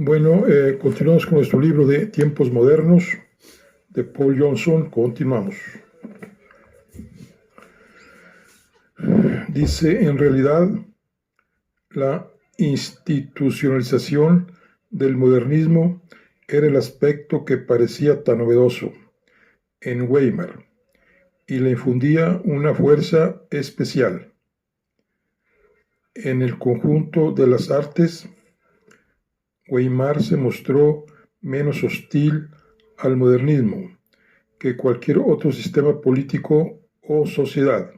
Bueno, continuamos con nuestro libro de Tiempos Modernos de Paul Johnson. Continuamos. Dice, en realidad, la institucionalización del modernismo era el aspecto que parecía tan novedoso en Weimar y le infundía una fuerza especial. En el conjunto de las artes, Weimar se mostró menos hostil al modernismo que cualquier otro sistema político o sociedad.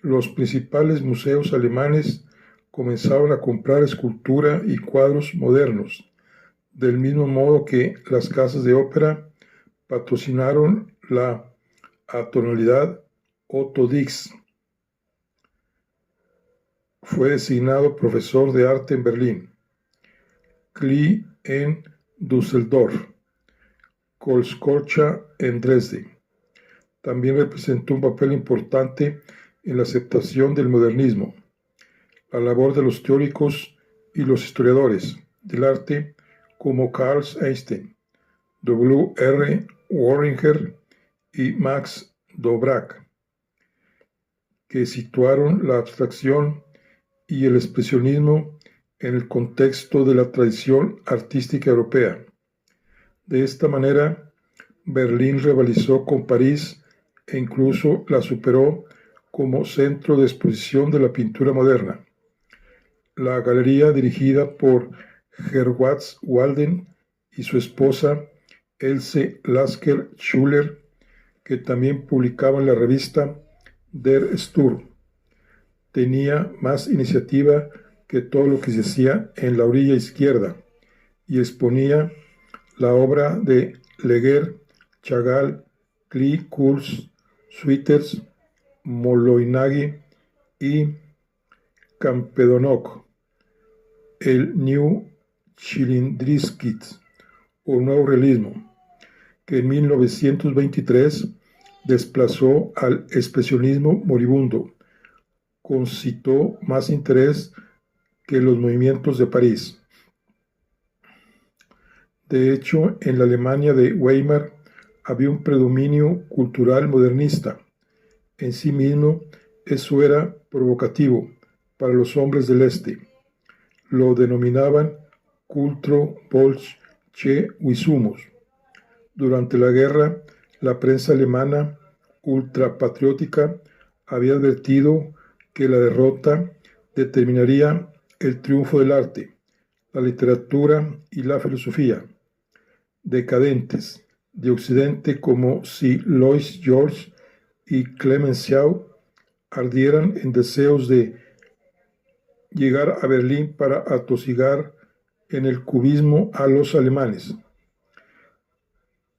Los principales museos alemanes comenzaron a comprar escultura y cuadros modernos, del mismo modo que las casas de ópera patrocinaron la atonalidad Otto Dix. Fue designado profesor de arte en Berlín, Klee en Düsseldorf, Kolskorocha en Dresde. También representó un papel importante en la aceptación del modernismo. La labor de los teóricos y los historiadores del arte como Carl Einstein, W. R. Warringer y Max Dobrak, que situaron la abstracción y el expresionismo en el contexto de la tradición artística europea. De esta manera, Berlín rivalizó con París e incluso la superó como centro de exposición de la pintura moderna. La galería, dirigida por Gerhard Walden y su esposa Else Lasker-Schuller, que también publicaba en la revista Der Sturm, tenía más iniciativa que todo lo que se hacía en la orilla izquierda y exponía la obra de Leger, Chagall, Klee, Kurz, Sweeters, Moloinagi y Campedonok, el New Chilindriskyt, o Nuevo Realismo, que en 1923 desplazó al expresionismo moribundo, concitó más interés que los movimientos de París. De hecho, en la Alemania de Weimar había un predominio cultural modernista. En sí mismo, eso era provocativo para los hombres del Este. Lo denominaban Kultur Bolschewismus. Durante la guerra, la prensa alemana ultrapatriótica había advertido que la derrota determinaría el triunfo del arte, la literatura y la filosofía. Decadentes de Occidente como si Louis George y Clemenceau ardieran en deseos de llegar a Berlín para atosigar en el cubismo a los alemanes.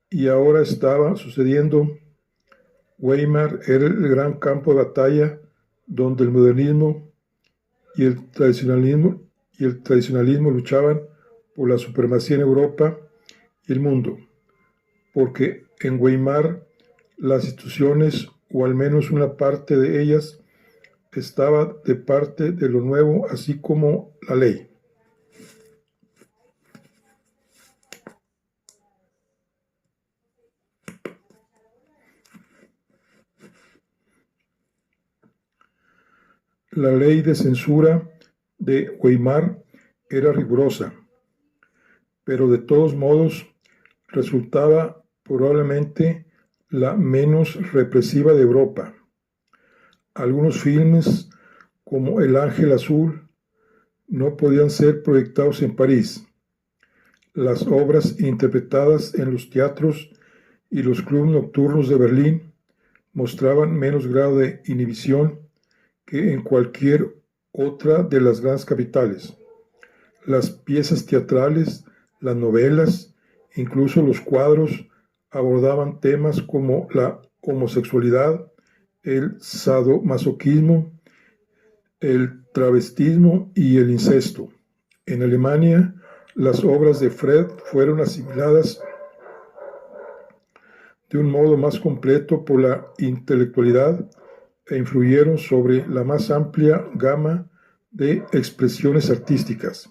Y ahora estaba sucediendo. Weimar era el gran campo de batalla donde el modernismo y el tradicionalismo luchaban por la supremacía en Europa y el mundo, porque en Weimar las instituciones, o al menos una parte de ellas, estaba de parte de lo nuevo, así como la ley. La ley de censura de Weimar era rigurosa, pero de todos modos resultaba probablemente la menos represiva de Europa. Algunos filmes, como El Ángel Azul, no podían ser proyectados en París. Las obras interpretadas en los teatros y los clubes nocturnos de Berlín mostraban menos grado de inhibición que en cualquier otra de las grandes capitales. Las piezas teatrales, las novelas, incluso los cuadros, abordaban temas como la homosexualidad, el sadomasoquismo, el travestismo y el incesto. En Alemania, las obras de Freud fueron asimiladas de un modo más completo por la intelectualidad e influyeron sobre la más amplia gama de expresiones artísticas.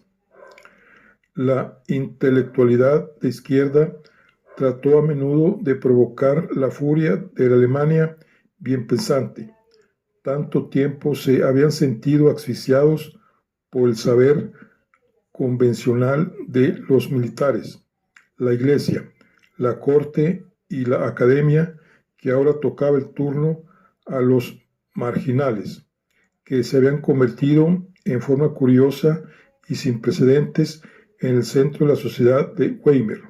La intelectualidad de izquierda trató a menudo de provocar la furia de la Alemania bien pensante. Tanto tiempo se habían sentido asfixiados por el saber convencional de los militares, la iglesia, la corte y la academia, que ahora tocaba el turno a los marginales, que se habían convertido en forma curiosa y sin precedentes en el centro de la sociedad de Weimar.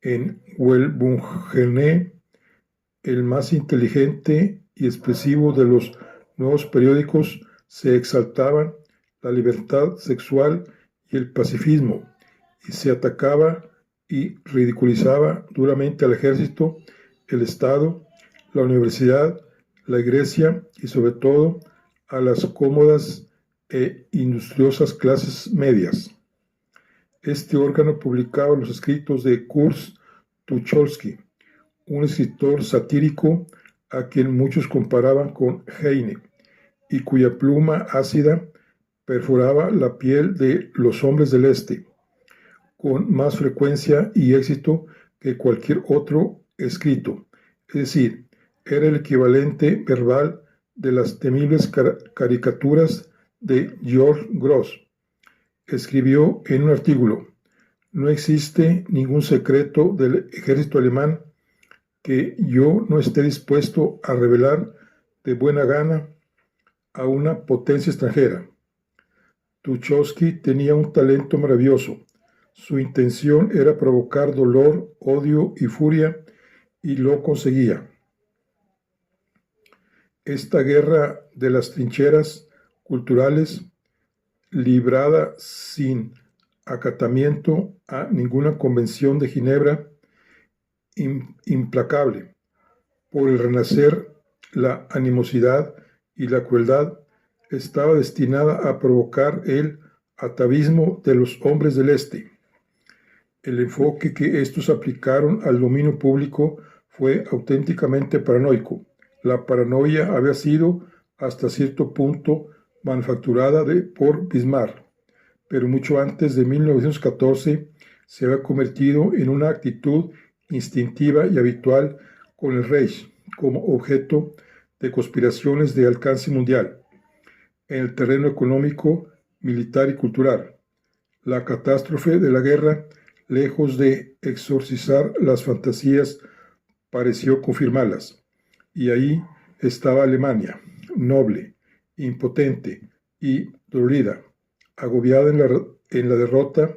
En Welbungen, el más inteligente y expresivo de los nuevos periódicos, se exaltaban la libertad sexual y el pacifismo, y se atacaba y ridiculizaba duramente al ejército, el Estado, la universidad, la iglesia y sobre todo a las cómodas e industriosas clases medias. Este órgano publicaba los escritos de Kurt Tucholsky, un escritor satírico a quien muchos comparaban con Heine, y cuya pluma ácida perforaba la piel de los hombres del Este, con más frecuencia y éxito que cualquier otro escrito. Es decir, era el equivalente verbal de las temibles caricaturas de George Grosz. Escribió en un artículo: no existe ningún secreto del ejército alemán que yo no esté dispuesto a revelar de buena gana a una potencia extranjera. Tucholsky tenía un talento maravilloso. Su intención era provocar dolor, odio y furia, y lo conseguía. Esta guerra de las trincheras culturales, librada sin acatamiento a ninguna convención de Ginebra, implacable por el renacer, la animosidad y la crueldad, estaba destinada a provocar el atavismo de los hombres del Este. El enfoque que estos aplicaron al dominio público fue auténticamente paranoico. La paranoia había sido hasta cierto punto manufacturada por Bismarck, pero mucho antes de 1914 se había convertido en una actitud instintiva y habitual con el Reich como objeto de conspiraciones de alcance mundial en el terreno económico, militar y cultural. La catástrofe de la guerra, lejos de exorcizar las fantasías, pareció confirmarlas. Y ahí estaba Alemania, noble, impotente y dolorida, agobiada en la derrota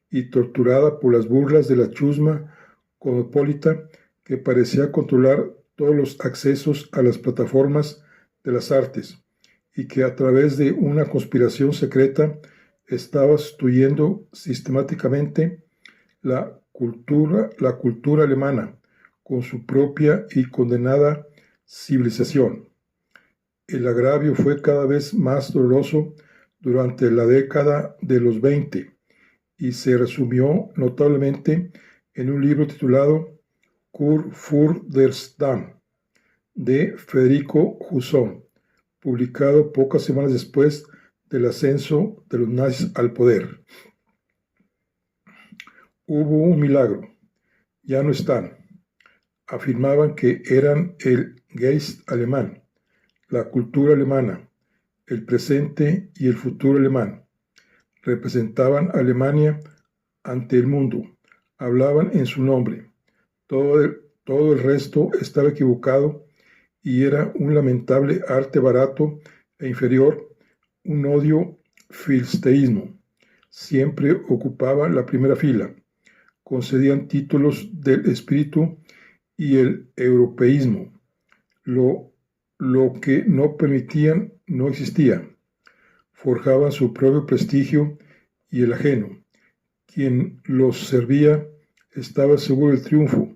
y torturada por las burlas de la chusma cosmopolita que parecía controlar todos los accesos a las plataformas de las artes y que a través de una conspiración secreta estaba sustituyendo sistemáticamente la cultura alemana con su propia y condenada civilización. El agravio fue cada vez más doloroso durante la década de los 20 y se resumió notablemente en un libro titulado Kurfürstendamm de Federico Jusson, publicado pocas semanas después del ascenso de los nazis al poder. Hubo un milagro. Ya no están. Afirmaban que eran el Geist alemán, la cultura alemana, el presente y el futuro alemán. Representaban a Alemania ante el mundo. Hablaban en su nombre. Todo el resto estaba equivocado y era un lamentable arte barato e inferior, un odio filisteísmo. Siempre ocupaba la primera fila. Concedían títulos del espíritu y el europeísmo. Lo que no permitían no existía. Forjaban su propio prestigio y el ajeno. Quien los servía estaba seguro del triunfo.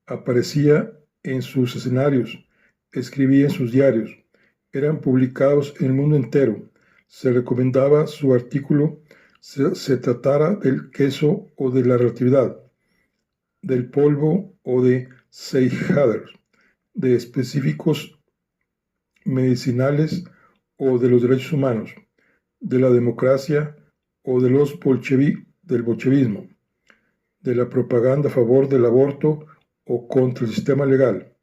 Aparecía en sus escenarios, escribía en sus diarios, eran publicados en el mundo entero. Se recomendaba su artículo, se tratara del queso o de la relatividad, del polvo o de Seyhader, de específicos medicinales o de los derechos humanos, de la democracia o de los del bolchevismo, de la propaganda a favor del aborto o contra el sistema legal,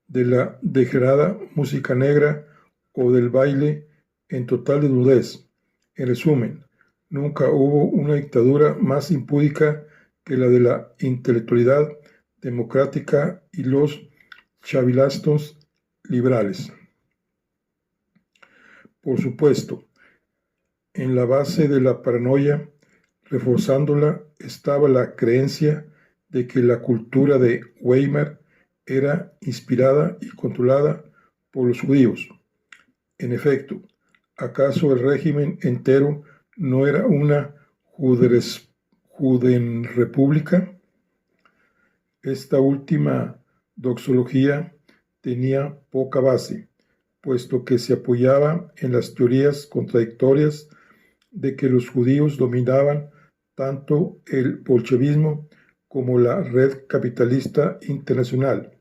de la degenerada música negra o del baile en total desnudez. En resumen, nunca hubo una dictadura más impúdica que la de la intelectualidad democrática y los chavilastos liberales. Por supuesto, en la base de la paranoia, reforzándola, estaba la creencia de que la cultura de Weimar era inspirada y controlada por los judíos. En efecto, ¿acaso el régimen entero no era una Judenrepública? Esta última doxología tenía poca base, puesto que se apoyaba en las teorías contradictorias de que los judíos dominaban tanto el bolchevismo como la red capitalista internacional.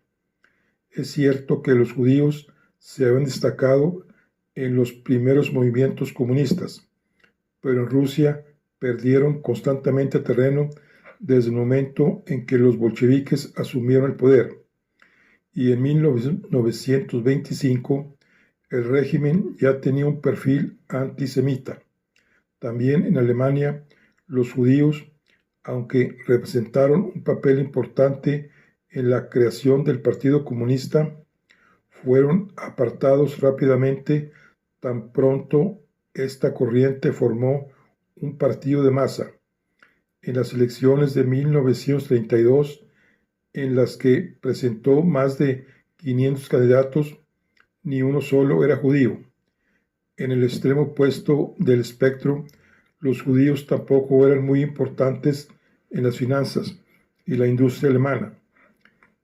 Es cierto que los judíos se habían destacado en los primeros movimientos comunistas, pero en Rusia perdieron constantemente terreno desde el momento en que los bolcheviques asumieron el poder, y en 1925 el régimen ya tenía un perfil antisemita. También en Alemania, los judíos, aunque representaron un papel importante en la creación del Partido Comunista, fueron apartados rápidamente tan pronto esta corriente formó un partido de masa. En las elecciones de 1932, en las que presentó más de 500 candidatos, ni uno solo era judío. En el extremo opuesto del espectro, los judíos tampoco eran muy importantes en las finanzas y la industria alemana.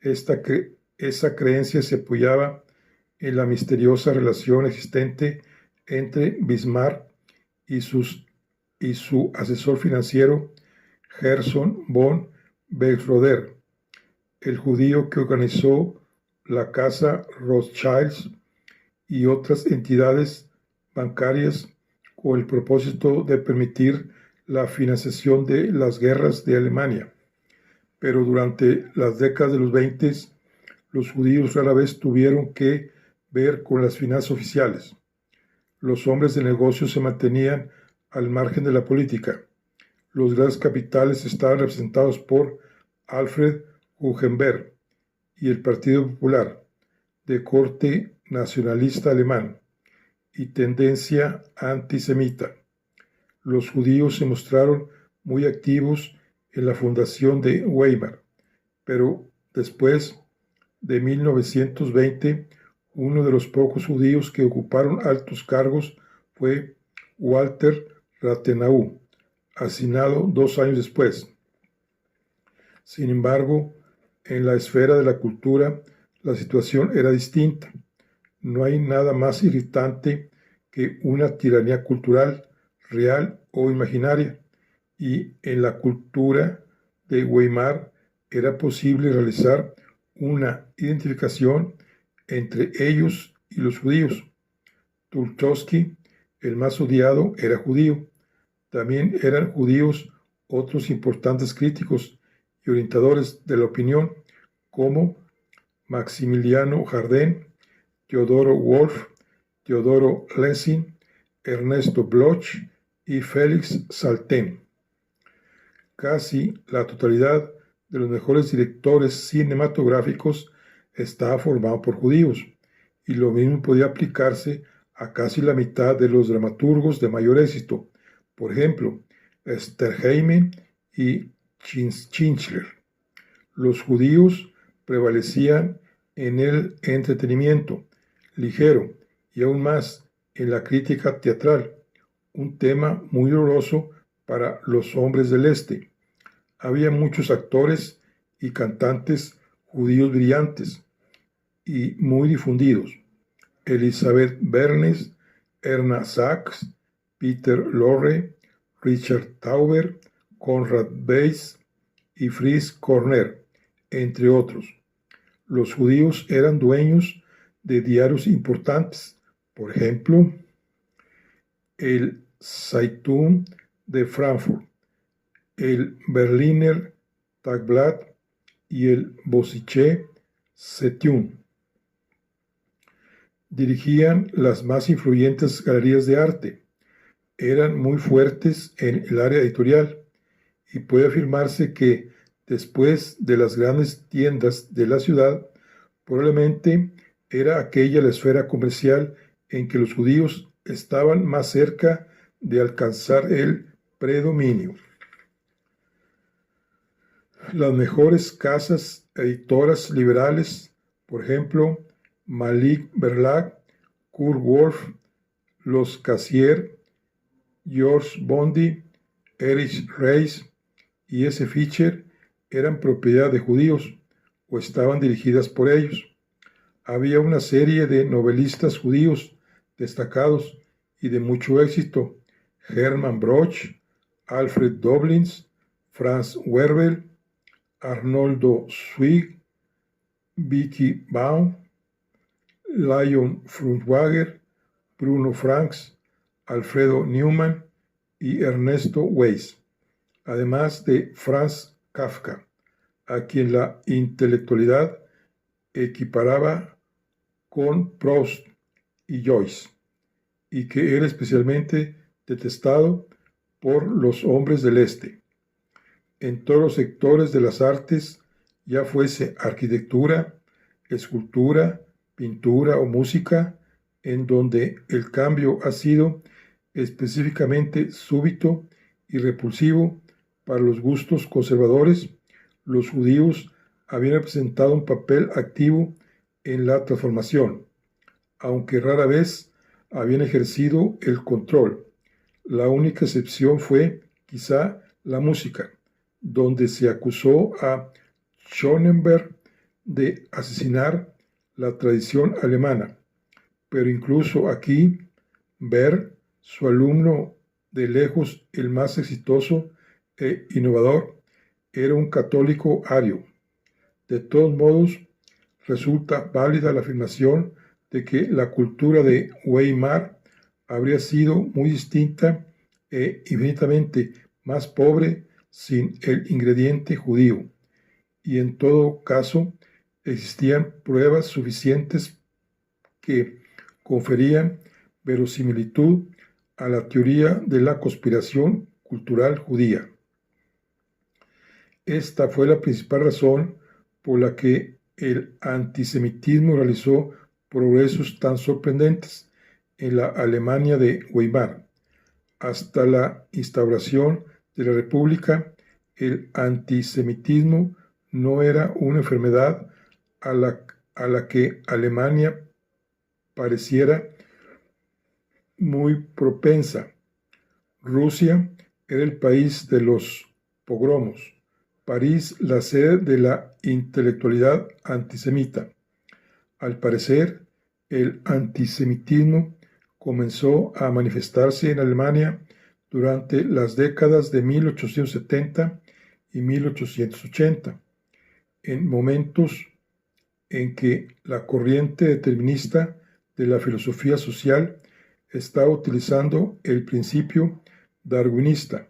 Esa creencia se apoyaba en la misteriosa relación existente entre Bismarck y su asesor financiero, Gerson von Bergroeder, el judío que organizó la Casa Rothschild y otras entidades bancarias con el propósito de permitir la financiación de las guerras de Alemania. Pero durante las décadas de los 20, los judíos rara vez tuvieron que ver con las finanzas oficiales. Los hombres de negocios se mantenían al margen de la política. Los grandes capitales estaban representados por Alfred Hugenberg y el Partido Popular, de corte nacionalista alemán y tendencia antisemita. Los judíos se mostraron muy activos en la fundación de Weimar, pero después de 1920, uno de los pocos judíos que ocuparon altos cargos fue Walter Rathenau, asesinado 2 años después. Sin embargo, en la esfera de la cultura, la situación era distinta. No hay nada más irritante que una tiranía cultural, real o imaginaria, y en la cultura de Weimar era posible realizar una identificación entre ellos y los judíos. Tulkowski, el más odiado, era judío. También eran judíos otros importantes críticos y orientadores de la opinión, como Maximiliano Jardín, Teodoro Wolff, Teodoro Lessing, Ernesto Bloch y Félix Salten. Casi la totalidad de los mejores directores cinematográficos estaba formado por judíos, y lo mismo podía aplicarse a casi la mitad de los dramaturgos de mayor éxito, por ejemplo, Sturkheim y Schindler. Los judíos prevalecían en el entretenimiento ligero y aún más en la crítica teatral, un tema muy doloroso para los hombres del Este. Había muchos actores y cantantes judíos brillantes y muy difundidos: Elizabeth Bernes, Erna Sachs, Peter Lorre, Richard Tauber, Konrad Weiss y Fritz Korner, entre otros. Los judíos eran dueños de diarios importantes, por ejemplo, el Zeitung de Frankfurt, el Berliner Tagblatt y el Vossische Zeitung. Dirigían las más influyentes galerías de arte. Eran muy fuertes en el área editorial y puede afirmarse que después de las grandes tiendas de la ciudad, probablemente era aquella la esfera comercial en que los judíos estaban más cerca de alcanzar el predominio. Las mejores casas editoras liberales, por ejemplo, Malik Verlag, Kurt Wolff, Los Cassier, George Bondi, Erich Reis y S. Fischer, eran propiedad de judíos o estaban dirigidas por ellos. Había una serie de novelistas judíos destacados y de mucho éxito: Hermann Broch, Alfred Doblins, Franz Werfel, Arnoldo Zweig, Vicky Baum, Leon Furtwängler, Bruno Franks, Alfredo Neumann y Ernesto Weiss, además de Franz Kafka, a quien la intelectualidad equiparaba con Proust y Joyce, y que era especialmente detestado por los hombres del Este. En todos los sectores de las artes, ya fuese arquitectura, escultura, pintura o música, en donde el cambio ha sido específicamente súbito y repulsivo para los gustos conservadores, los judíos habían representado un papel activo en la transformación, aunque rara vez habían ejercido el control. La única excepción fue, quizá, la música, donde se acusó a Schönberg de asesinar la tradición alemana. Pero incluso aquí, Berg, su alumno de lejos el más exitoso e innovador, era un católico ario. De todos modos, resulta válida la afirmación de que la cultura de Weimar habría sido muy distinta e infinitamente más pobre sin el ingrediente judío, y en todo caso existían pruebas suficientes que conferían verosimilitud a la teoría de la conspiración cultural judía. Esta fue la principal razón por la que el antisemitismo realizó progresos tan sorprendentes en la Alemania de Weimar. Hasta la instauración de la República, el antisemitismo no era una enfermedad a la que Alemania pareciera muy propensa. Rusia era el país de los pogromos, París la sede de la intelectualidad antisemita. Al parecer, el antisemitismo comenzó a manifestarse en Alemania durante las décadas de 1870 y 1880, en momentos en que la corriente determinista de la filosofía social estaba utilizando el principio darwinista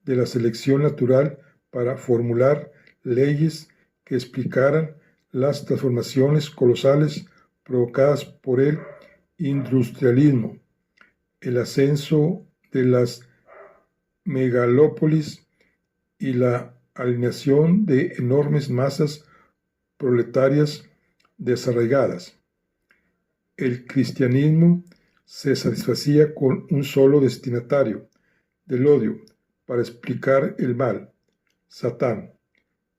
de la selección natural para formular leyes que explicaran las transformaciones colosales provocadas por el industrialismo, el ascenso de las megalópolis y la alineación de enormes masas proletarias desarraigadas. El cristianismo se satisfacía con un solo destinatario del odio para explicar el mal, Satán,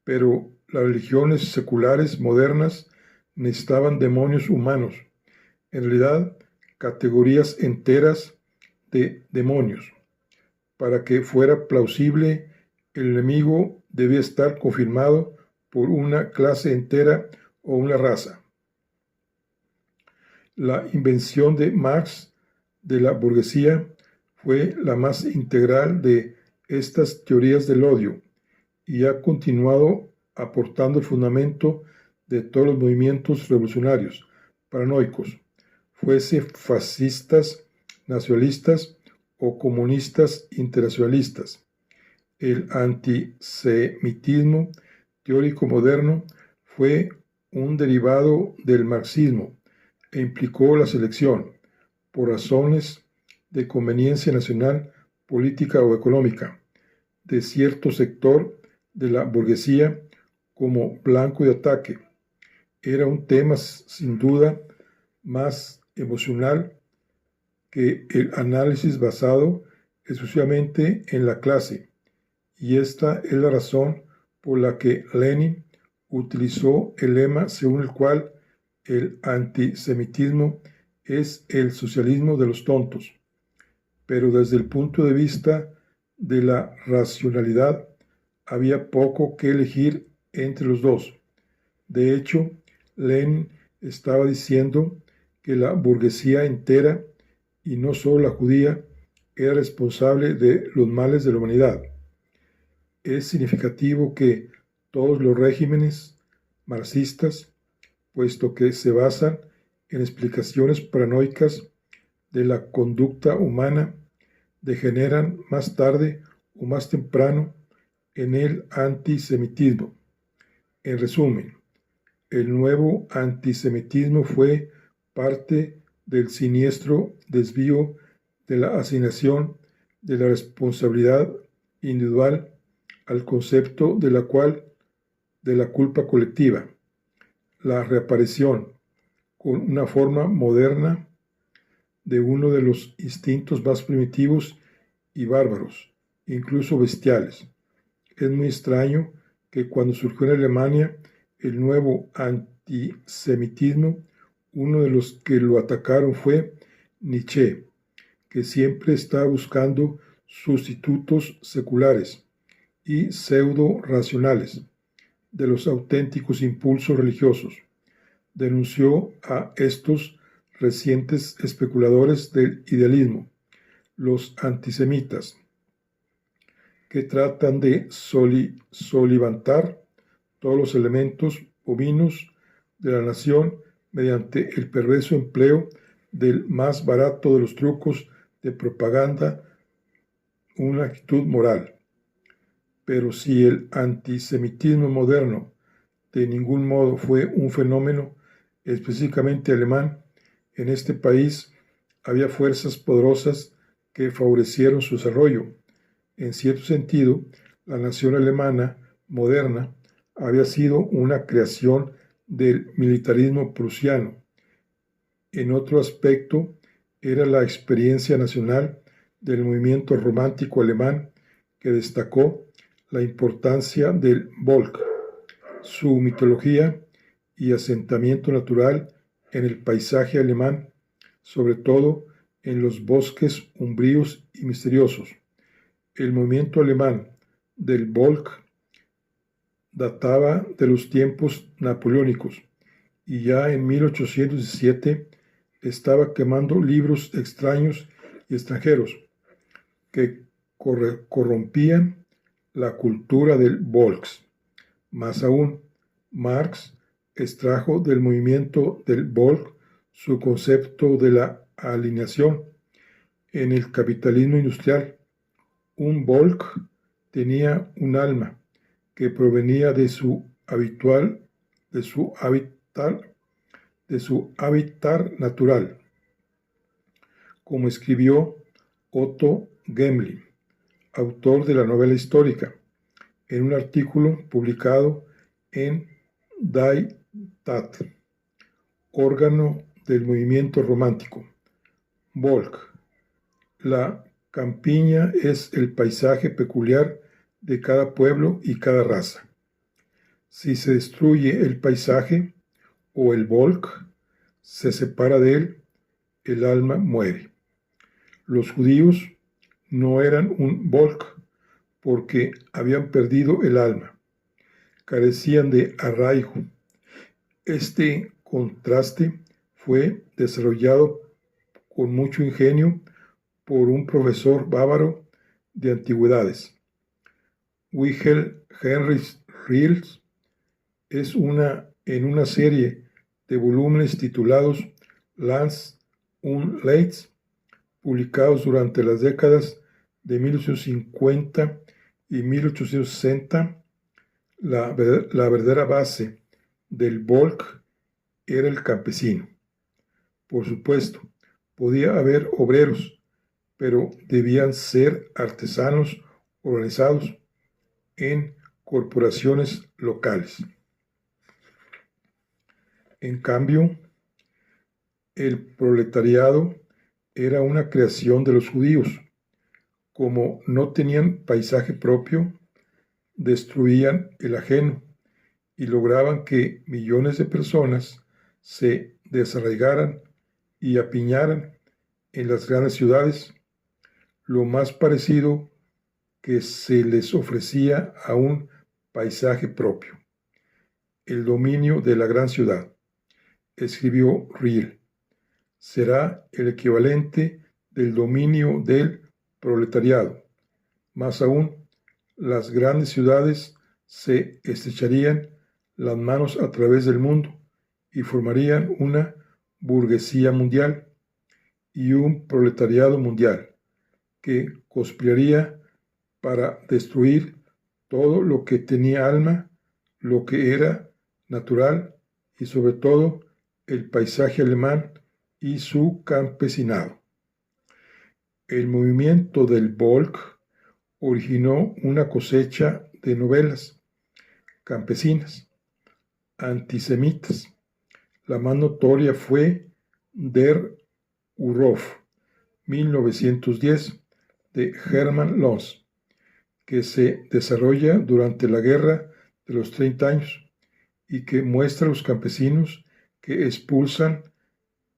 pero las religiones seculares modernas necesitaban demonios humanos, en realidad categorías enteras de demonios. Para que fuera plausible, el enemigo debía estar confirmado por una clase entera o una raza. La invención de Marx de la burguesía fue la más integral de estas teorías del odio y ha continuado aportando el fundamento de todos los movimientos revolucionarios paranoicos, fuese fascistas, nacionalistas o comunistas internacionalistas. El antisemitismo teórico moderno fue un derivado del marxismo e implicó la selección, por razones de conveniencia nacional, política o económica, de cierto sector de la burguesía como blanco de ataque. Era un tema sin duda más emocional que el análisis basado exclusivamente en la clase, y esta es la razón por la que Lenin utilizó el lema según el cual el antisemitismo es el socialismo de los tontos. Pero desde el punto de vista de la racionalidad, había poco que elegir entre los dos. De hecho, Lenin estaba diciendo que la burguesía entera, y no solo la judía, era responsable de los males de la humanidad. Es significativo que todos los regímenes marxistas, puesto que se basan en explicaciones paranoicas de la conducta humana, degeneran más tarde o más temprano en el antisemitismo. En resumen, el nuevo antisemitismo fue parte del siniestro desvío de la asignación de la responsabilidad individual al concepto de la culpa colectiva, la reaparición con una forma moderna de uno de los instintos más primitivos y bárbaros, incluso bestiales. Es muy extraño que cuando surgió en Alemania el nuevo antisemitismo, uno de los que lo atacaron fue Nietzsche, que siempre está buscando sustitutos seculares y pseudo-racionales de los auténticos impulsos religiosos. Denunció a estos recientes especuladores del idealismo, los antisemitas, que tratan de solivantar todos los elementos bovinos de la nación mediante el perverso empleo del más barato de los trucos de propaganda, una actitud moral. Pero si el antisemitismo moderno de ningún modo fue un fenómeno específicamente alemán, en este país había fuerzas poderosas que favorecieron su desarrollo. En cierto sentido, la nación alemana moderna había sido una creación del militarismo prusiano. En otro aspecto, era la experiencia nacional del movimiento romántico alemán que destacó la importancia del Volk, su mitología y asentamiento natural en el paisaje alemán, sobre todo en los bosques umbríos y misteriosos. El movimiento alemán del Volk databa de los tiempos napoleónicos y ya en 1817 estaba quemando libros extraños y extranjeros que corrompían la cultura del Volks. Más aún, Marx extrajo del movimiento del Volk su concepto de la alineación en el capitalismo industrial. Un Volk tenía un alma que provenía de su hábitat natural, como escribió Otto Gmelin, autor de la novela histórica, en un artículo publicado en Die Tat, órgano del movimiento romántico. Volk. La campiña es el paisaje peculiar de cada pueblo y cada raza. Si se destruye el paisaje o el Volk, se separa de él, el alma muere. Los judíos no eran un Volk porque habían perdido el alma, carecían de arraigo. Este contraste fue desarrollado con mucho ingenio por un profesor bávaro de antigüedades. Wilhelm Heinrich Ries en una serie de volúmenes titulados Lands und Leid, publicados durante las décadas de 1850 y 1860, la verdadera base del Volk era el campesino. Por supuesto, podía haber obreros, pero debían ser artesanos organizados en corporaciones locales. En cambio, el proletariado era una creación de los judíos. Como no tenían paisaje propio, destruían el ajeno y lograban que millones de personas se desarraigaran y apiñaran en las grandes ciudades, lo más parecido que se les ofrecía a un paisaje propio, el dominio de la gran ciudad. Escribió Riel, será el equivalente del dominio del proletariado. Más aún, las grandes ciudades se estrecharían las manos a través del mundo y formarían una burguesía mundial y un proletariado mundial que conspiraría para destruir todo lo que tenía alma, lo que era natural y sobre todo el paisaje alemán y su campesinado. El movimiento del Volk originó una cosecha de novelas campesinas, antisemitas. La más notoria fue Der Urhof, 1910, de Hermann Löns, que se desarrolla durante la Guerra de los 30 años y que muestra a los campesinos que expulsan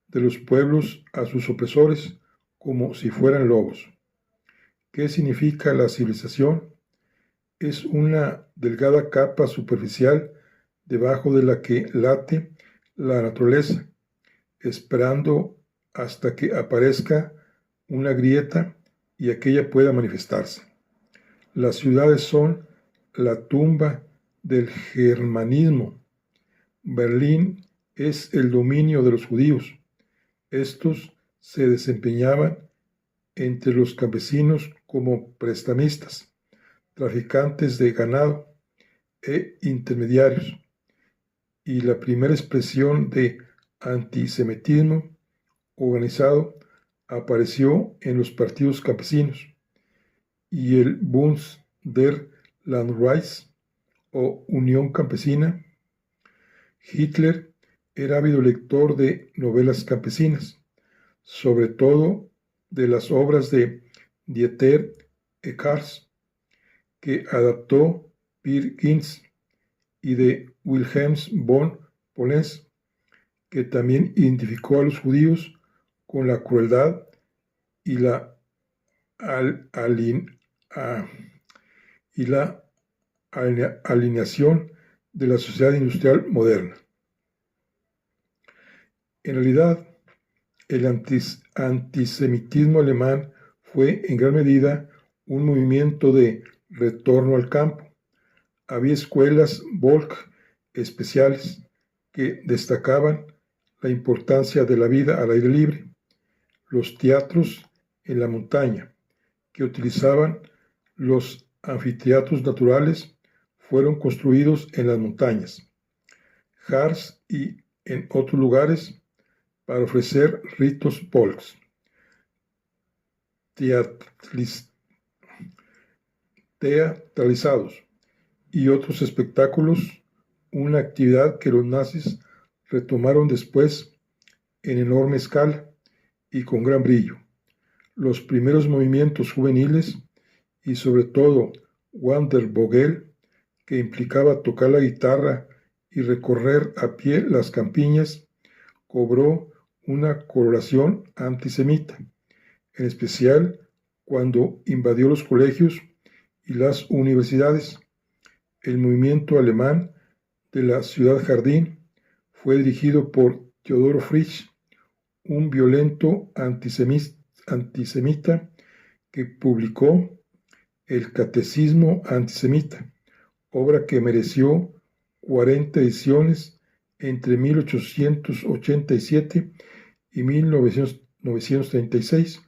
de los pueblos a sus opresores como si fueran lobos. ¿Qué significa la civilización? Es una delgada capa superficial debajo de la que late la naturaleza, esperando hasta que aparezca una grieta y aquella pueda manifestarse. Las ciudades son la tumba del germanismo. Berlín es el dominio de los judíos. Estos se desempeñaban entre los campesinos como prestamistas, traficantes de ganado e intermediarios, y la primera expresión de antisemitismo organizado apareció en los partidos campesinos y el Bund der Landreich o Unión Campesina. Hitler era ávido lector de novelas campesinas, sobre todo de las obras de Dieter Eckart, que adaptó Peer Gynt, y de Wilhelm von Polens, que también identificó a los judíos con la crueldad y la alineación de la sociedad industrial moderna. En realidad, el antisemitismo alemán fue en gran medida un movimiento de retorno al campo. Había escuelas Volk especiales que destacaban la importancia de la vida al aire libre, los teatros en la montaña, que utilizaban los anfiteatros naturales, fueron construidos en las montañas, Harz y en otros lugares, para ofrecer ritos Volks, teatralizados y otros espectáculos, una actividad que los nazis retomaron después en enorme escala y con gran brillo. Los primeros movimientos juveniles y sobre todo Wandervogel, que implicaba tocar la guitarra y recorrer a pie las campiñas, cobró una coloración antisemita, en especial cuando invadió los colegios y las universidades. El movimiento alemán de la Ciudad Jardín fue dirigido por Theodor Fritsch, un violento antisemita que publicó El Catecismo Antisemita, obra que mereció 40 ediciones entre 1887 y 1936.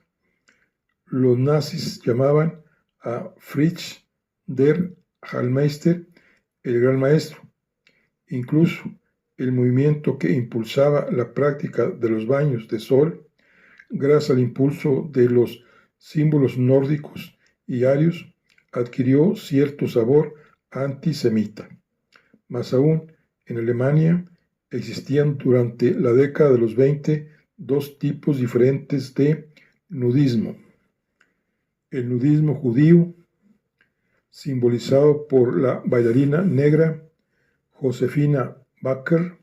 Los nazis llamaban a Fritsch Der Hallmeister, el gran maestro. Incluso el movimiento que impulsaba la práctica de los baños de sol, gracias al impulso de los símbolos nórdicos y arios, adquirió cierto sabor antisemita. Más aún, en Alemania existían durante la década de los 20 dos tipos diferentes de nudismo. El nudismo judío, simbolizado por la bailarina negra Josefina Baker,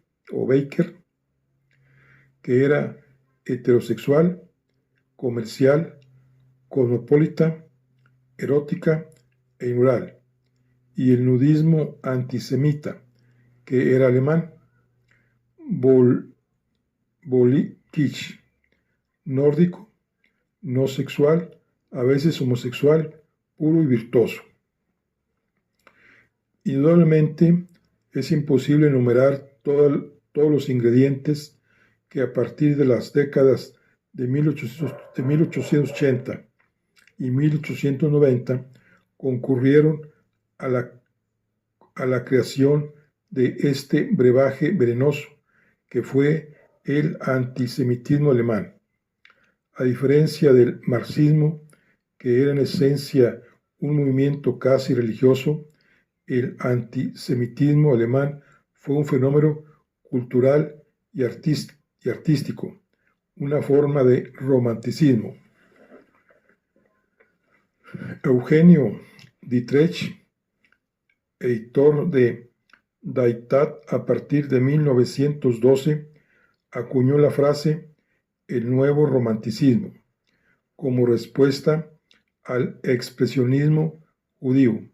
que era heterosexual, comercial, cosmopolita, erótica e inmoral, y el nudismo antisemita, que era alemán, Kitsch, nórdico, no sexual, a veces homosexual, puro y virtuoso. Indudablemente es imposible enumerar todos los ingredientes que a partir de las décadas de 1880 y 1890 concurrieron a la creación de este brebaje venenoso que fue el antisemitismo alemán. A diferencia del marxismo, que era en esencia un movimiento casi religioso, el antisemitismo alemán fue un fenómeno cultural y artístico, una forma de romanticismo. Eugenio Dietrich, editor de Die Tat a partir de 1912, acuñó la frase "el nuevo romanticismo" como respuesta al expresionismo judío.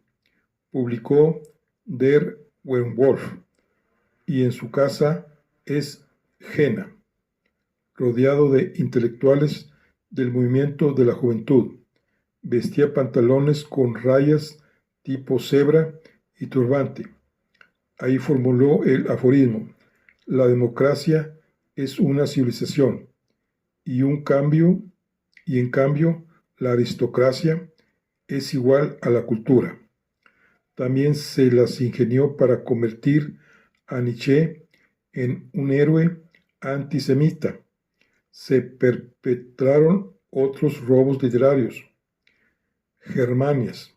Publicó Der Werwolf y en su casa es Jena, rodeado de intelectuales del movimiento de la juventud. Vestía pantalones con rayas tipo cebra y turbante. Ahí formuló el aforismo: la democracia es una civilización y en cambio la aristocracia es igual a la cultura. También se las ingenió para convertir a Nietzsche en un héroe antisemita. Se perpetraron otros robos literarios. Germanias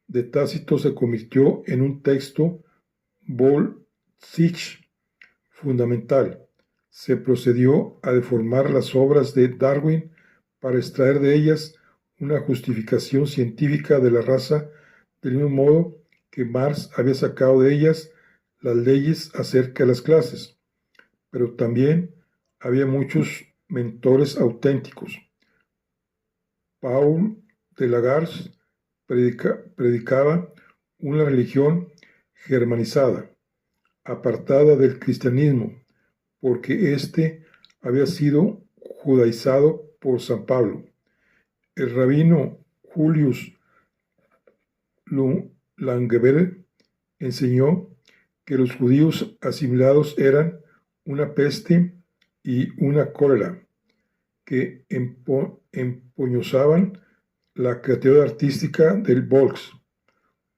de Tácito se convirtió en un texto Bolzich fundamental. Se procedió a deformar las obras de Darwin para extraer de ellas una justificación científica de la raza, del mismo modo que Marx había sacado de ellas las leyes acerca de las clases. Pero también había muchos mentores auténticos. Paul de la Garce predicaba una religión germanizada, apartada del cristianismo, porque éste había sido judaizado por San Pablo. El rabino Julius Langevel enseñó que los judíos asimilados eran una peste y una cólera que empoñosaban la creatividad artística del Volks,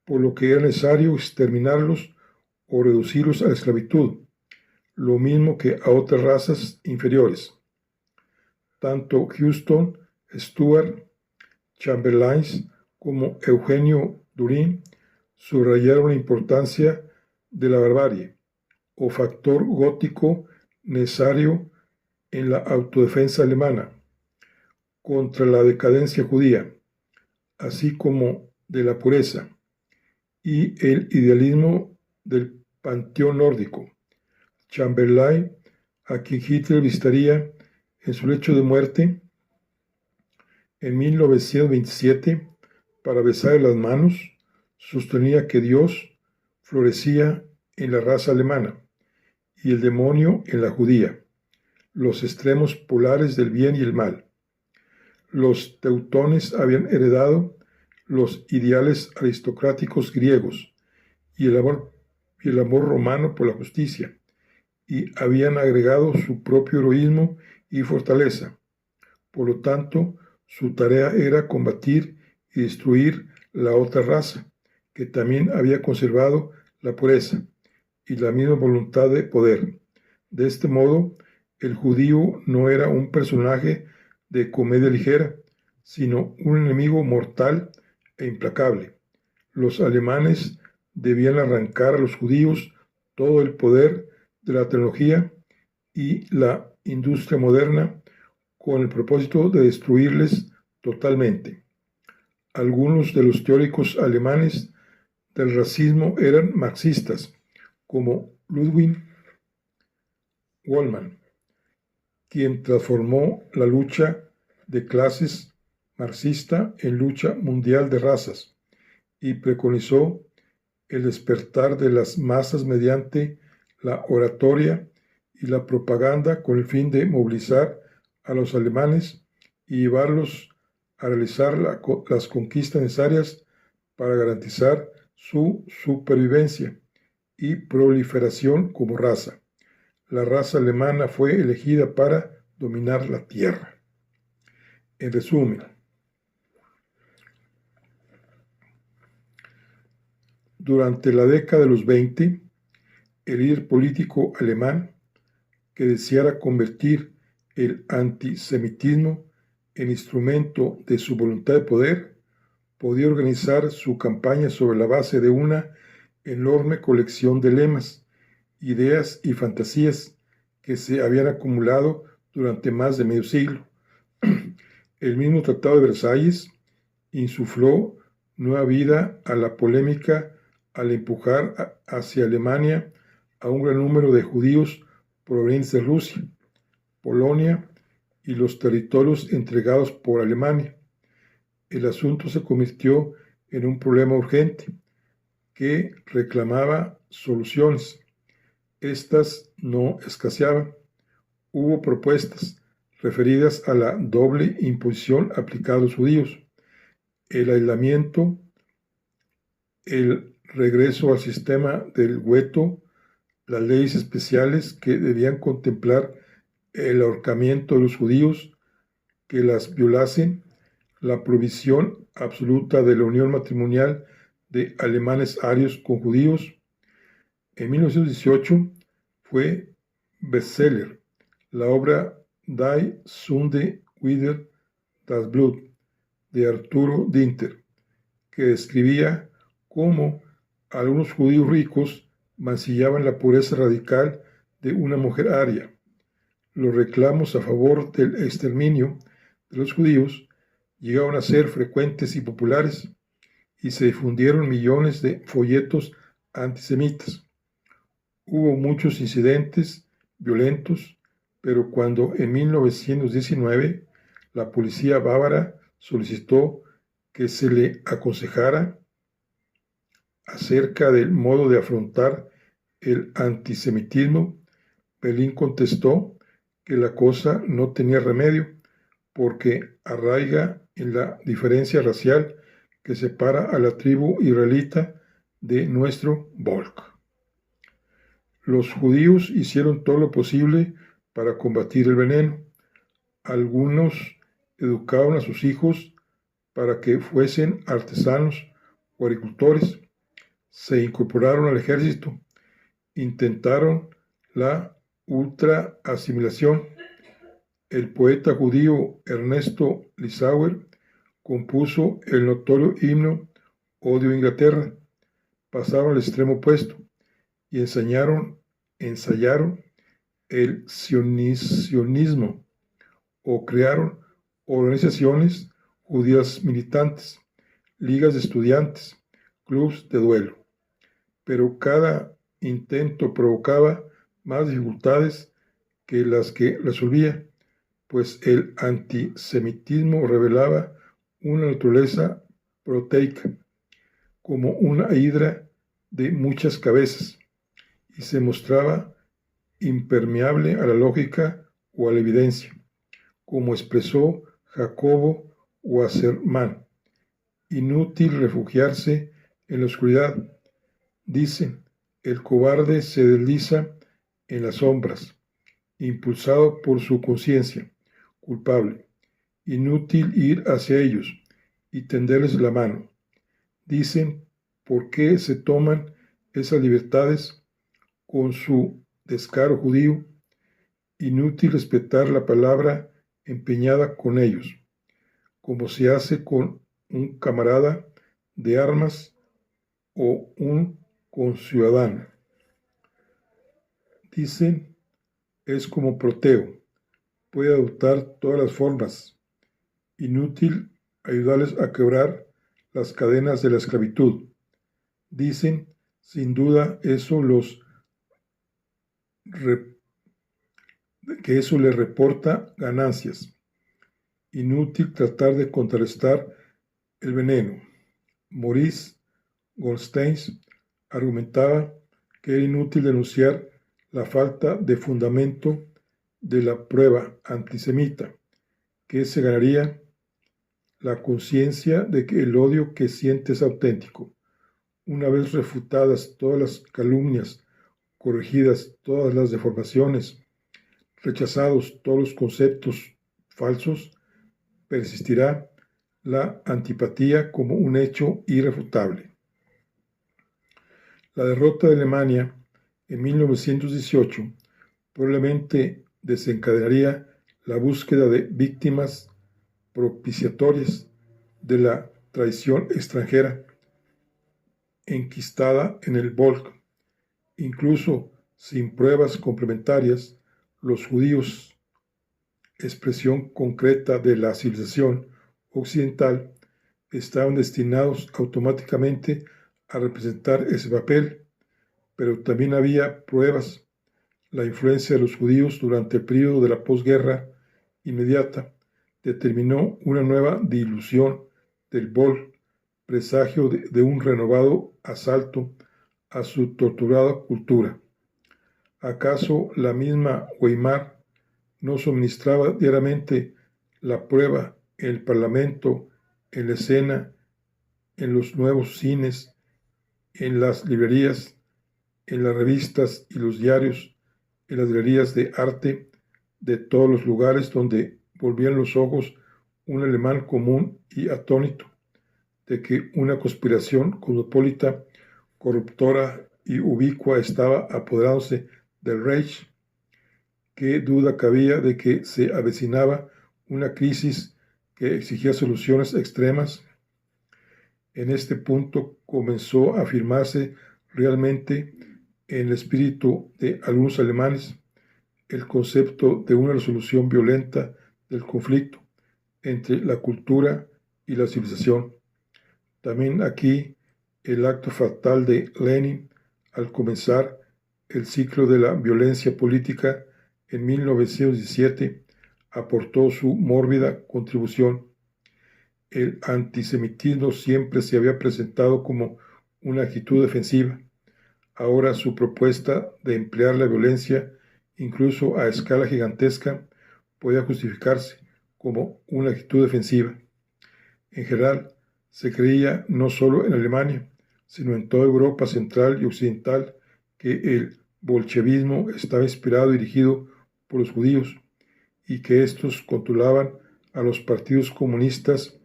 por lo que era necesario exterminarlos o reducirlos a la esclavitud, lo mismo que a otras razas inferiores. Tanto Houston Stuart Chamberlain como Eugenio Durin subrayaron la importancia de la barbarie, o factor gótico necesario en la autodefensa alemana contra la decadencia judía, así como de la pureza y el idealismo del panteón nórdico. Chamberlain, a quien Hitler visitaría en su lecho de muerte en 1927 para besarle las manos, sostenía que Dios florecía en la raza alemana y el demonio en la judía, los extremos polares del bien y el mal. Los teutones habían heredado los ideales aristocráticos griegos y el amor romano por la justicia, y habían agregado su propio heroísmo y fortaleza. Por lo tanto, su tarea era combatir y destruir la otra raza, que también había conservado la pureza y la misma voluntad de poder. De este modo, el judío no era un personaje de comedia ligera, sino un enemigo mortal e implacable. Los alemanes debían arrancar a los judíos todo el poder de la tecnología y la industria moderna con el propósito de destruirles totalmente. Algunos de los teóricos alemanes del racismo eran marxistas, como Ludwig Wollmann, quien transformó la lucha de clases marxista en lucha mundial de razas y preconizó el despertar de las masas mediante la oratoria y la propaganda con el fin de movilizar a los alemanes y llevarlos a realizar las conquistas necesarias para garantizar su supervivencia y proliferación como raza. La raza alemana fue elegida para dominar la tierra. En resumen, durante la década de los 20, el líder político alemán que deseara convertir el antisemitismo en instrumento de su voluntad de poder, podía organizar su campaña sobre la base de una enorme colección de lemas, ideas y fantasías que se habían acumulado durante más de medio siglo. El mismo Tratado de Versalles insufló nueva vida a la polémica al empujar hacia Alemania a un gran número de judíos provenientes de Rusia, Polonia y los territorios entregados por Alemania. El asunto se convirtió en un problema urgente que reclamaba soluciones. Estas no escaseaban. Hubo propuestas referidas a la doble imposición aplicada a los judíos, el aislamiento, el regreso al sistema del gueto, las leyes especiales que debían contemplar el ahorcamiento de los judíos que las violasen, la prohibición absoluta de la unión matrimonial de alemanes arios con judíos. En 1918 fue bestseller la obra Die Sünde wider das Blut de Arturo Dinter, que describía cómo algunos judíos ricos mancillaban la pureza radical de una mujer aria. Los reclamos a favor del exterminio de los judíos llegaron a ser frecuentes y populares, y se difundieron millones de folletos antisemitas. Hubo muchos incidentes violentos, pero cuando en 1919 la policía bávara solicitó que se le aconsejara acerca del modo de afrontar el antisemitismo, Berlín contestó que la cosa no tenía remedio porque arraiga en la diferencia racial que separa a la tribu israelita de nuestro Volk. Los judíos hicieron todo lo posible para combatir el veneno. Algunos educaron a sus hijos para que fuesen artesanos o agricultores. Se incorporaron al ejército. Intentaron la ultra asimilación. El poeta judío Ernesto Lissauer compuso el notorio himno Odio a Inglaterra. Pasaron al extremo opuesto y ensayaron el sionismo o crearon organizaciones judías militantes, ligas de estudiantes, clubes de duelo. Pero cada intento provocaba más dificultades que las que resolvía, pues el antisemitismo revelaba una naturaleza proteica, como una hidra de muchas cabezas, y se mostraba impermeable a la lógica o a la evidencia, como expresó Jacobo Wassermann. Inútil refugiarse en la oscuridad, dicen, el cobarde se desliza en las sombras, impulsado por su conciencia culpable. Inútil ir hacia ellos y tenderles la mano. Dicen ¿Por qué se toman esas libertades con su descaro judío? Inútil respetar la palabra empeñada con ellos, como se hace con un camarada de armas o un conciudadano. Dicen, es como Proteo, puede adoptar todas las formas. Inútil ayudarles a quebrar las cadenas de la esclavitud. Dicen, sin duda, que eso les reporta ganancias. Inútil tratar de contrarrestar el veneno. Maurice Goldstein argumentaba que era inútil denunciar la falta de fundamento de la prueba antisemita, que se ganaría la conciencia de que el odio que siente es auténtico. Una vez refutadas todas las calumnias, corregidas todas las deformaciones, rechazados todos los conceptos falsos, persistirá la antipatía como un hecho irrefutable. La derrota de Alemania en 1918 probablemente desencadenaría la búsqueda de víctimas propiciatorias de la traición extranjera enquistada en el Volk. Incluso sin pruebas complementarias, los judíos, expresión concreta de la civilización occidental, estaban destinados automáticamente a representar ese papel, pero también había pruebas. La influencia de los judíos durante el periodo de la posguerra inmediata determinó una nueva dilución del Volk, presagio de un renovado asalto a su torturada cultura. ¿Acaso la misma Weimar no suministraba diariamente la prueba en el Parlamento, en la escena, en los nuevos cines, en las librerías, en las revistas y los diarios, en las galerías de arte de todos los lugares donde volvían los ojos un alemán común y atónito de que una conspiración cosmopolita, corruptora y ubicua estaba apoderándose del Reich? ¿Qué duda cabía de que se avecinaba una crisis que exigía soluciones extremas? En este punto comenzó a afirmarse realmente en el espíritu de algunos alemanes el concepto de una resolución violenta del conflicto entre la cultura y la civilización. También aquí el acto fatal de Lenin al comenzar el ciclo de la violencia política en 1917 aportó su mórbida contribución. El antisemitismo siempre se había presentado como una actitud defensiva. Ahora su propuesta de emplear la violencia, incluso a escala gigantesca, podía justificarse como una actitud defensiva. En general, se creía no solo en Alemania, sino en toda Europa central y occidental, que el bolchevismo estaba inspirado y dirigido por los judíos y que estos controlaban a los partidos comunistas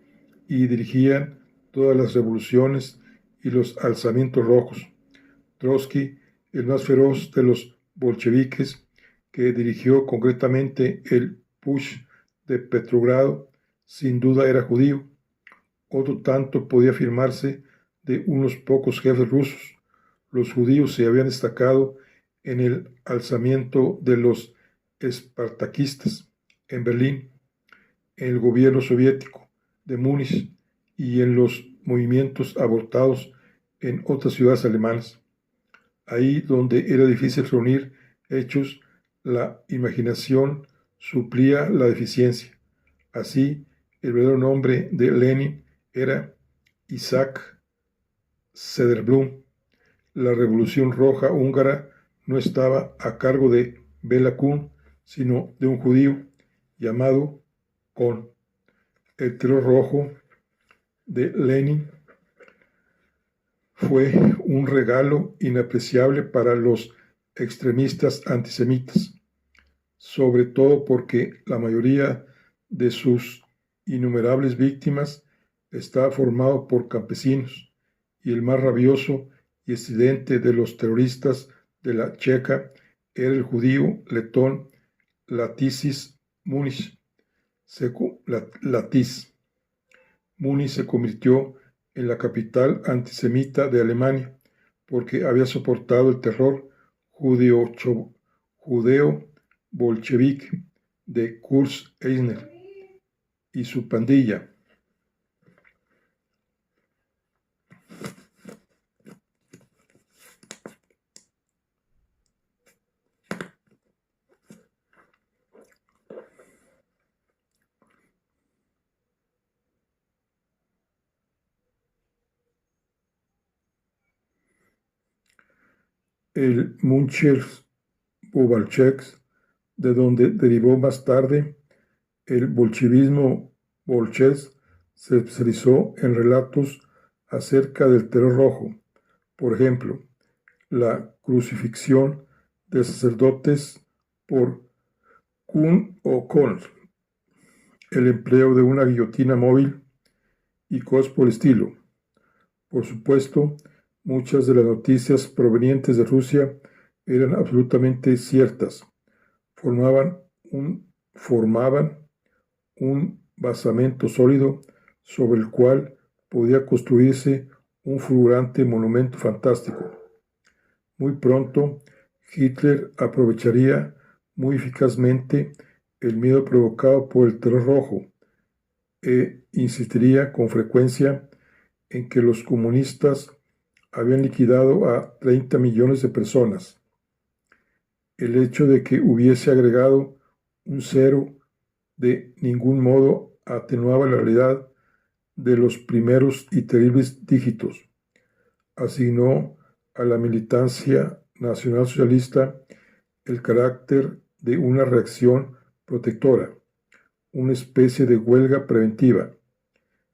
y dirigían todas las revoluciones y los alzamientos rojos. Trotsky, el más feroz de los bolcheviques, que dirigió concretamente el Putsch de Petrogrado, sin duda era judío. Otro tanto podía afirmarse de unos pocos jefes rusos. Los judíos se habían destacado en el alzamiento de los espartaquistas en Berlín, en el gobierno soviético de Múnich y en los movimientos abortados en otras ciudades alemanas. Ahí donde era difícil reunir hechos, la imaginación suplía la deficiencia. Así, el verdadero nombre de Lenin era Isaac Söderblom. La Revolución Roja húngara no estaba a cargo de Béla Kun, sino de un judío llamado Kohn. El terror rojo de Lenin fue un regalo inapreciable para los extremistas antisemitas, sobre todo porque la mayoría de sus innumerables víctimas estaba formado por campesinos y el más rabioso y estridente de los terroristas de la Checa era el judío letón Latisis Muniz. Muniz se convirtió en la capital antisemita de Alemania porque había soportado el terror judeo-bolchevique de Kurt Eisner y su pandilla. El München-Bolschewik, de donde derivó más tarde el bolchevismo bolchés, se especializó en relatos acerca del terror rojo, por ejemplo, la crucifixión de sacerdotes por Kuhn o Kohn, el empleo de una guillotina móvil y cosas por el estilo. Por supuesto, muchas de las noticias provenientes de Rusia eran absolutamente ciertas. Formaban un basamento sólido sobre el cual podía construirse un fulgurante monumento fantástico. Muy pronto, Hitler aprovecharía muy eficazmente el miedo provocado por el terror rojo e insistiría con frecuencia en que los comunistas habían liquidado a 30 millones de personas. El hecho de que hubiese agregado un cero de ningún modo atenuaba la realidad de los primeros y terribles dígitos. Asignó a la militancia nacionalsocialista el carácter de una reacción protectora, una especie de huelga preventiva.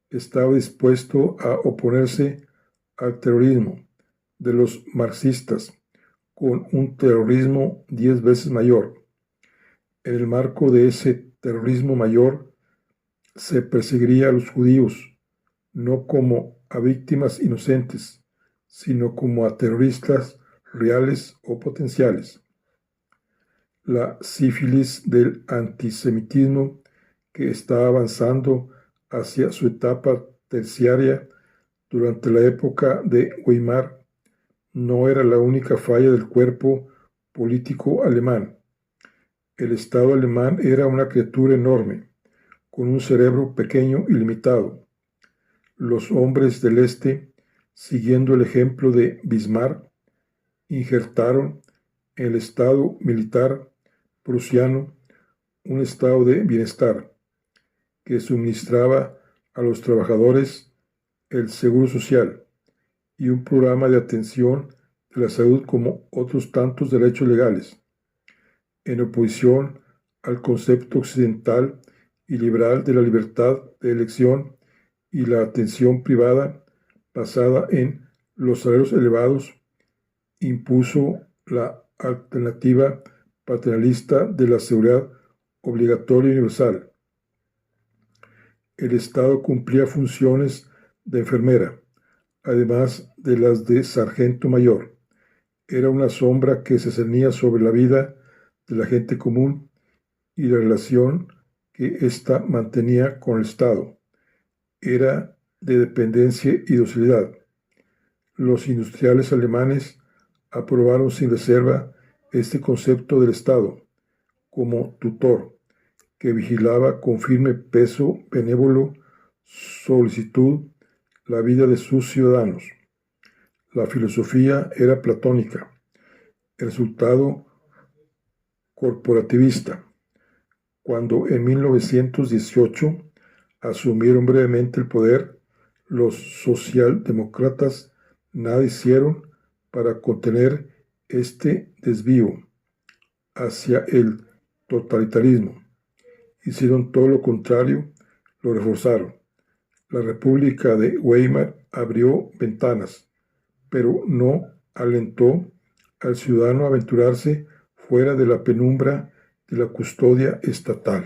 Estaba dispuesto a oponerse al terrorismo de los marxistas con un terrorismo 10 veces mayor. En el marco de ese terrorismo mayor se perseguiría a los judíos, no como a víctimas inocentes, sino como a terroristas reales o potenciales. La sífilis del antisemitismo, que está avanzando hacia su etapa terciaria durante la época de Weimar, no era la única falla del cuerpo político alemán. El Estado alemán era una criatura enorme, con un cerebro pequeño y limitado. Los hombres del Este, siguiendo el ejemplo de Bismarck, injertaron en el Estado militar prusiano un estado de bienestar que suministraba a los trabajadores el seguro social y un programa de atención de la salud como otros tantos derechos legales, en oposición al concepto occidental y liberal de la libertad de elección y la atención privada basada en los salarios elevados. Impuso la alternativa paternalista de la seguridad obligatoria universal. El Estado cumplía funciones de enfermera, además de las de sargento mayor. Era una sombra que se cernía sobre la vida de la gente común y la relación que ésta mantenía con el Estado. Era de dependencia y docilidad. Los industriales alemanes aprobaron sin reserva este concepto del Estado como tutor, que vigilaba con firme peso benévolo solicitud la vida de sus ciudadanos. La filosofía era platónica, el resultado corporativista. Cuando en 1918 asumieron brevemente el poder, los socialdemócratas nada hicieron para contener este desvío hacia el totalitarismo. Hicieron todo lo contrario, lo reforzaron. La República de Weimar abrió ventanas, pero no alentó al ciudadano a aventurarse fuera de la penumbra de la custodia estatal.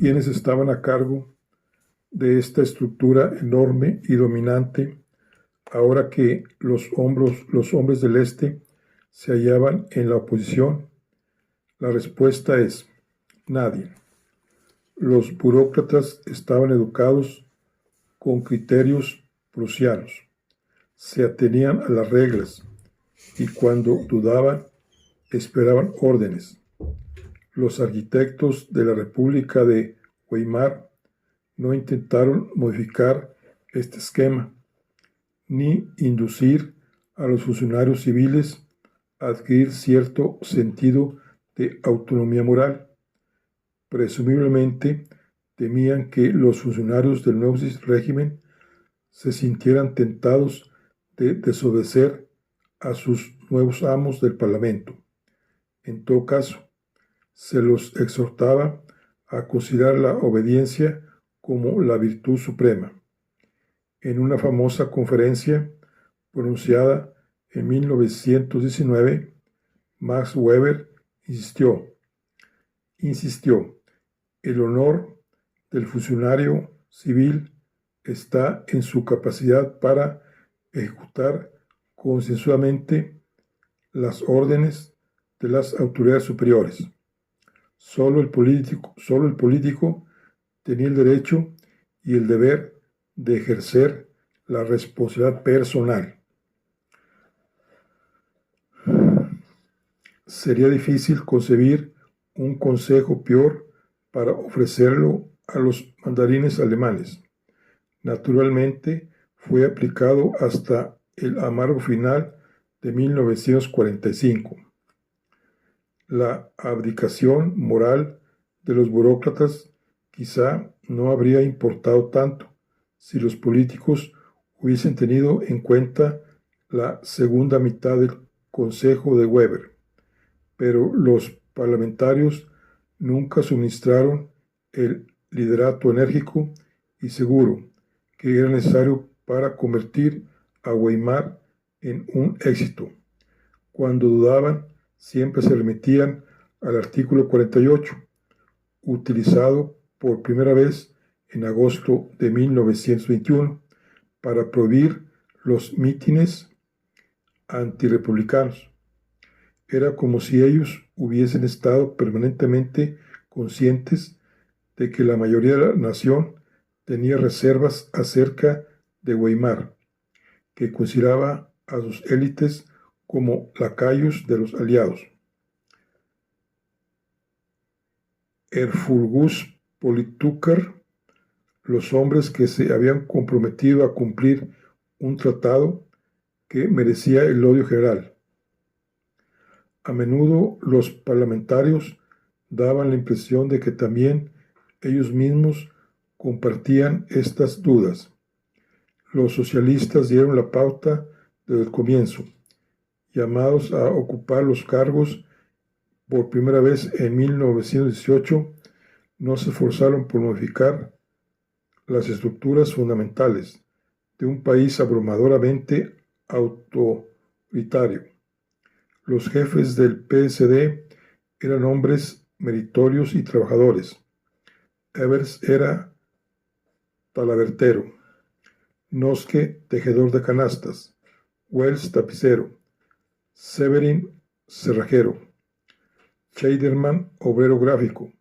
quienes estaban a cargo de esta estructura enorme y dominante, ahora que los hombres del Este se hallaban en la oposición? La respuesta es: nadie. Los burócratas estaban educados con criterios prusianos, se atenían a las reglas y cuando dudaban esperaban órdenes. Los arquitectos de la República de Weimar no intentaron modificar este esquema, ni inducir a los funcionarios civiles a adquirir cierto sentido de autonomía moral. Presumiblemente temían que los funcionarios del nuevo régimen se sintieran tentados de desobedecer a sus nuevos amos del Parlamento. En todo caso, se los exhortaba a considerar la obediencia como la virtud suprema. En una famosa conferencia pronunciada en 1919, Max Weber insistió: el honor del funcionario civil está en su capacidad para ejecutar concienzudamente las órdenes de las autoridades superiores. Solo el político tenía el derecho y el deber de ejercer la responsabilidad personal. Sería difícil concebir un consejo peor para ofrecerlo a los mandarines alemanes. Naturalmente, fue aplicado hasta el amargo final de 1945. La abdicación moral de los burócratas quizá no habría importado tanto si los políticos hubiesen tenido en cuenta la segunda mitad del consejo de Weber, pero los parlamentarios nunca suministraron el liderato enérgico y seguro que era necesario para convertir a Weimar en un éxito. Cuando dudaban, siempre se remitían al artículo 48, utilizado por primera vez en agosto de 1921 para prohibir los mítines antirrepublicanos. Era como si ellos hubiesen estado permanentemente conscientes de que la mayoría de la nación tenía reservas acerca de Weimar, que consideraba a sus élites como lacayos de los aliados. Erfurgus Polittuker, los hombres que se habían comprometido a cumplir un tratado que merecía el odio general. A menudo los parlamentarios daban la impresión de que también ellos mismos compartían estas dudas. Los socialistas dieron la pauta desde el comienzo. Llamados a ocupar los cargos por primera vez en 1918, no se esforzaron por modificar las estructuras fundamentales de un país abrumadoramente autoritario. Los jefes del PSD eran hombres meritorios y trabajadores. Evers era talavertero, Noske tejedor de canastas, Wells tapicero, Severin cerrajero, Scheiderman obrero gráfico.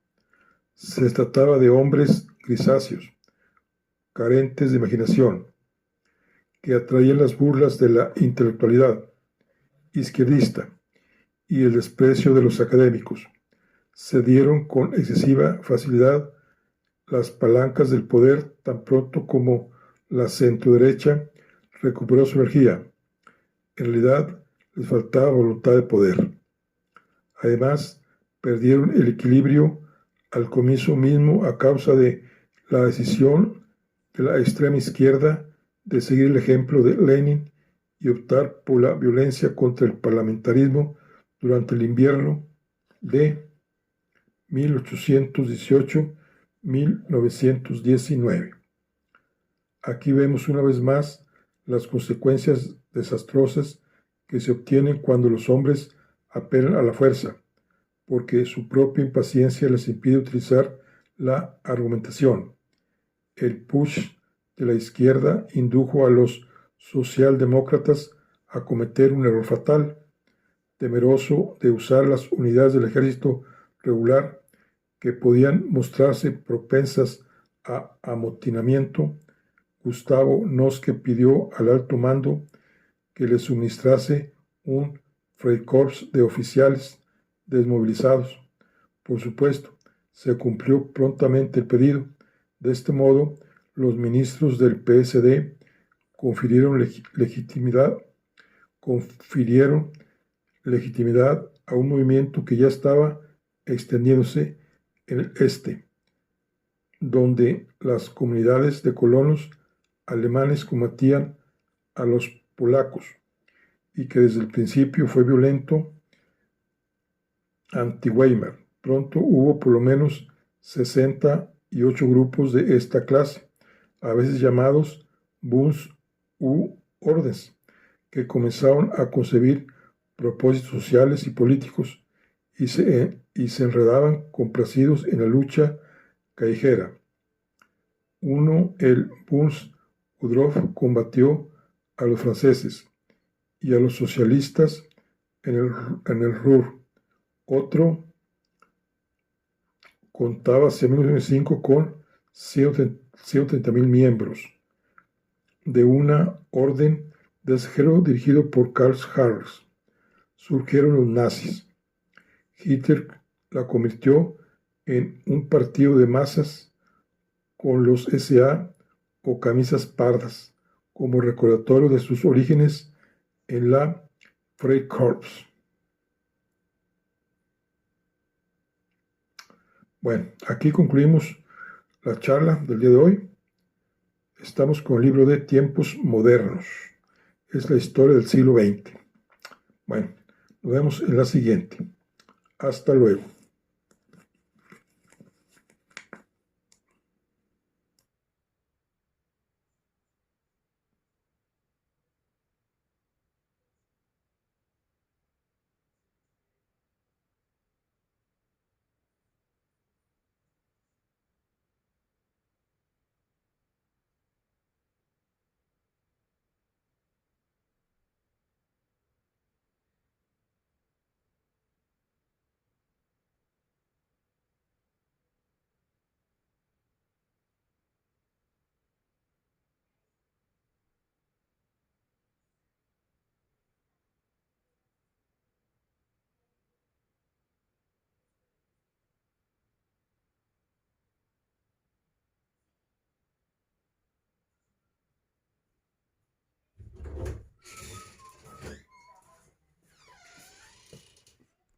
Se trataba de hombres grisáceos, carentes de imaginación, que atraían las burlas de la intelectualidad izquierdista y el desprecio de los académicos. Cedieron con excesiva facilidad las palancas del poder tan pronto como la centroderecha recuperó su energía. En realidad, les faltaba voluntad de poder. Además, perdieron el equilibrio al comienzo mismo a causa de la decisión de la extrema izquierda de seguir el ejemplo de Lenin y optar por la violencia contra el parlamentarismo durante el invierno de 1818-1919. Aquí vemos una vez más las consecuencias desastrosas que se obtienen cuando los hombres apelan a la fuerza, porque su propia impaciencia les impide utilizar la argumentación. El push de la izquierda indujo a los socialdemócratas a cometer un error fatal. Temeroso de usar las unidades del ejército regular que podían mostrarse propensas a amotinamiento, Gustavo Noske pidió al alto mando que le suministrase un Freikorps de oficiales desmovilizados. Por supuesto, se cumplió prontamente el pedido. De este modo, los ministros del PSD confirieron legitimidad a un movimiento que ya estaba extendiéndose en el este, donde las comunidades de colonos alemanes combatían a los polacos y que desde el principio fue violento anti-Weimar. Pronto hubo por lo menos 68 grupos de esta clase, a veces llamados Bunds u Ordens, que comenzaron a concebir propósitos sociales y políticos y se enredaban complacidos en la lucha callejera. El Bunds Udrof combatió a los franceses y a los socialistas en el Ruhr. Otro contaba hacia 1905 con 130.000 miembros de una orden de extranjero dirigido por Karl Harris. Surgieron los nazis. Hitler la convirtió en un partido de masas con los SA o camisas pardas como recordatorio de sus orígenes en la Freikorps. Bueno, aquí concluimos la charla del día de hoy. Estamos con el libro de Tiempos Modernos. Es la historia del siglo XX. Bueno, nos vemos en la siguiente. Hasta luego.